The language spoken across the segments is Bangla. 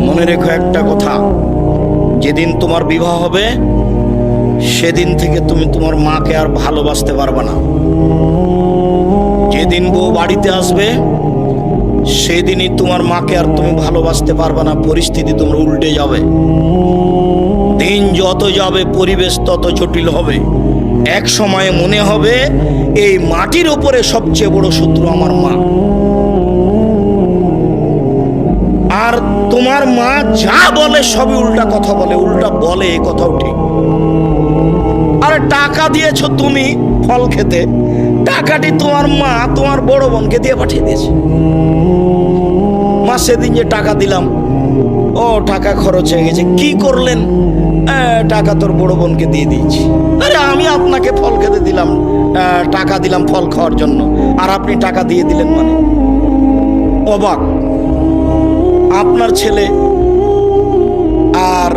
মনে রেখো একটা কথা, যেদিন তোমার বিবাহ হবে সেদিন থেকে তুমি তোমার মাকে আর ভালোবাসতে পারবে না। যেদিন বউ বাড়িতে আসবে সেদিনই তোমার মাকে আর তুমি ভালোবাসতে পারবে না। পরিস্থিতি তোমার উল্টে যাবে। দিন যত যাবে পরিবেশ তত জটিল হবে। এক সময় মনে হবে এই মাটির উপরে সবচেয়ে বড় শত্রু আমার মা। আর তোমার মা যা বলে সবই উল্টা কথা বলে, উল্টা বলে, এই কথাও ঠিক। আর টাকা দিয়েছো তুমি ফল খেতে, টাকাটি তোমার মা তোমার বড় বোনকে দিয়ে পাঠিয়ে দিয়েছে। মা সেদিন যে টাকা দিলাম, ও টাকা খরচ হয়ে গেছে, কি করলেন? টাকা তোর বড় বোনকে দিয়ে দিয়েছি। আরে আমি আপনাকে ফল খেতে দিলাম, টাকা দিলাম ফল খাওয়ার জন্য, আর আপনি টাকা দিয়ে দিলেন মানে? অবাক। আপনার ছেলে আর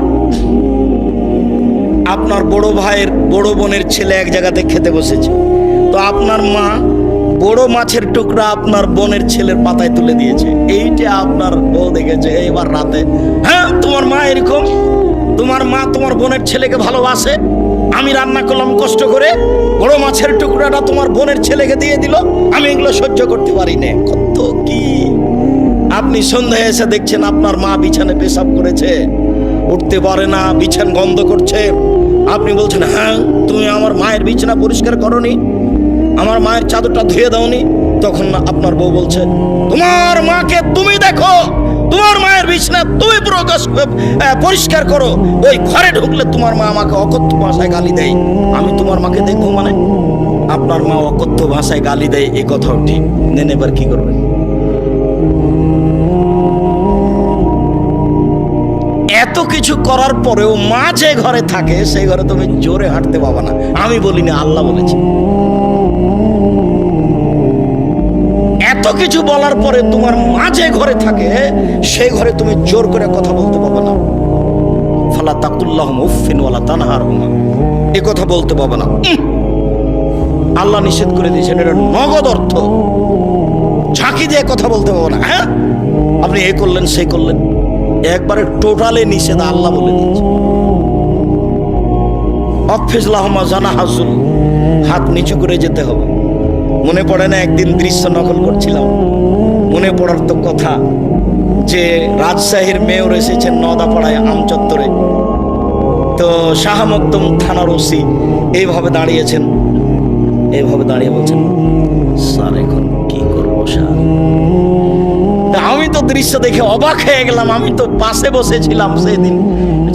আপনার বড় ভাইয়ের বড় বোনের ছেলে এক জায়গাতে খেতে বসেছে, তো আপনার মা বড় মাছের টুকরা আপনার বোনের ছেলের পাতায় তুলে দিয়েছে। এইটা আপনার বউ দেখেছে এবার রাতে। হ্যাঁ, তোমার মা এরকম, তোমার মা তোমার বোনের ছেলেকে ভালোবাসে। আমি রান্না করলাম কষ্ট করে, বড় মাছের টুকরাটা তোমার বোনের ছেলেকে দিয়ে দিল, আমি এগুলো সহ্য করতে পারি না। কত কি! আপনি সন্ধ্যায় এসে দেখছেন আপনার মা বিছানে পেশাব করেছে, উঠতে পারে না, বিছান গন্ধ করছে। আপনি বলছেন, হ্যাঁ তুমি আমার মায়ের বিছানা পরিষ্কার করনি, আমার মায়ের চাদরটা ধুয়ে দাওনি। তখন আপনার বউ বলছে, তোমার মাকে তুমি দেখো, তোমার মায়ের বিছানা তুমি পরিষ্কার করো। ওই ঘরে ঢুকলে তোমার মা আমাকে অকথ্য ভাষায় গালি দেয়, আমি তোমার মাকে দেখবো মানে? আপনার মা অকথ্য ভাষায় গালি দেয়, এই কথাও ঠিক। নেন, এবার কি করবেন? এত কিছু করার পরেও মা যে ঘরে থাকে সেই ঘরে তুমি জোরে হাঁটতে পাবা না। আমি বলিনি, আল্লাহ বলেছে। এত কিছু বলার পরে তোমার মা যে ঘরে থাকে সেই ঘরে তুমি জোর করে কথা বলতে পারবে না। ফালা তাকুল্লাহুম উফফিন ওয়ালা তানহারহুমা, এই কথা বলতে পারবে না। আল্লাহ নিষেধ করে দিয়েছেন, এটা নগদ অর্থ। ঝাঁকি দিয়ে কথা বলতে পারবে না। হ্যাঁ, আপনি এই করলেন সেই করলেন, একবারে টোটালে নিষেধ, আল্লাহ বলে দিয়েছে। অফিস লাহমা জানা হাজুল, হাত নিচু করে যেতে হবে। মনে পড়ে না একদিন দৃশ্য নকল করছিলাম, মনে পড়ার তো কথা যে রাজশাহীর মেয়র এসেছেন নদাপাড়ায় আমচত্বরে, তো শাহ মকদুম থানার ওসি এইভাবে দাঁড়িয়েছেন, এইভাবে দাঁড়িয়ে বলছেন, স্যার এখন কি করবো স্যার? আমি তো দৃশ্য দেখে অবাক হয়ে গেলাম। আমি তো পাশে বসেছিলাম সেদিন,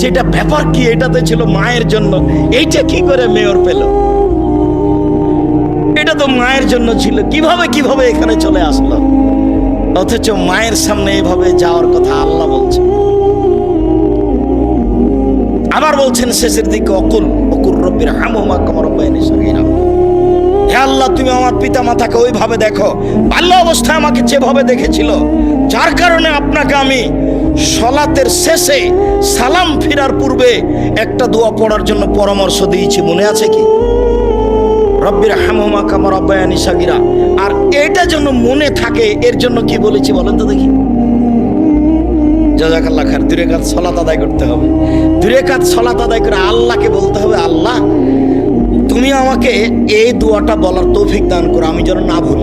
যেটা ব্যাপার কি, এটাতে ছিল মায়ের জন্য, এইটা কি করে মেয়র পেল? এটা তো মায়ের জন্য ছিল, কিভাবে এখানে চলে আসলো? অথচ মায়ের সামনে এইভাবে যাওয়ার কথা আল্লাহ বলছে। আবার বলছেন শেষের দিকে, অকুল রব্বির হামহুমা কামা রাব্বায়ানি সগীরা, হে আল্লাহ তুমি আমার পিতা মাতাকে ওইভাবে দেখো বাল্য অবস্থায় আমাকে যেভাবে দেখেছিল, যার কারণে আপনাকে আমি সলাতের শেষে সালাম ফিরার পূর্বে একটা দোয়া পড়ার জন্য পরামর্শ দিয়েছি, মনে আছে কি? রব্বির হামহুমা কামা রাব্বায়ানি সগীরা। আর এটা যেন মনে থাকে, এর জন্য কি বলেছি বলেন তো দেখি? জাযাকাল্লাহ খায়ের। 2 রাকাত সালাত আদায় করতে হবে। 2 রাকাত সালাত আদায় করে আল্লাহকে বলতে হবে, আল্লাহ তুমি আমাকে এই দোয়াটা বলার তৌফিক দান করো, আমি যেন না ভুলি।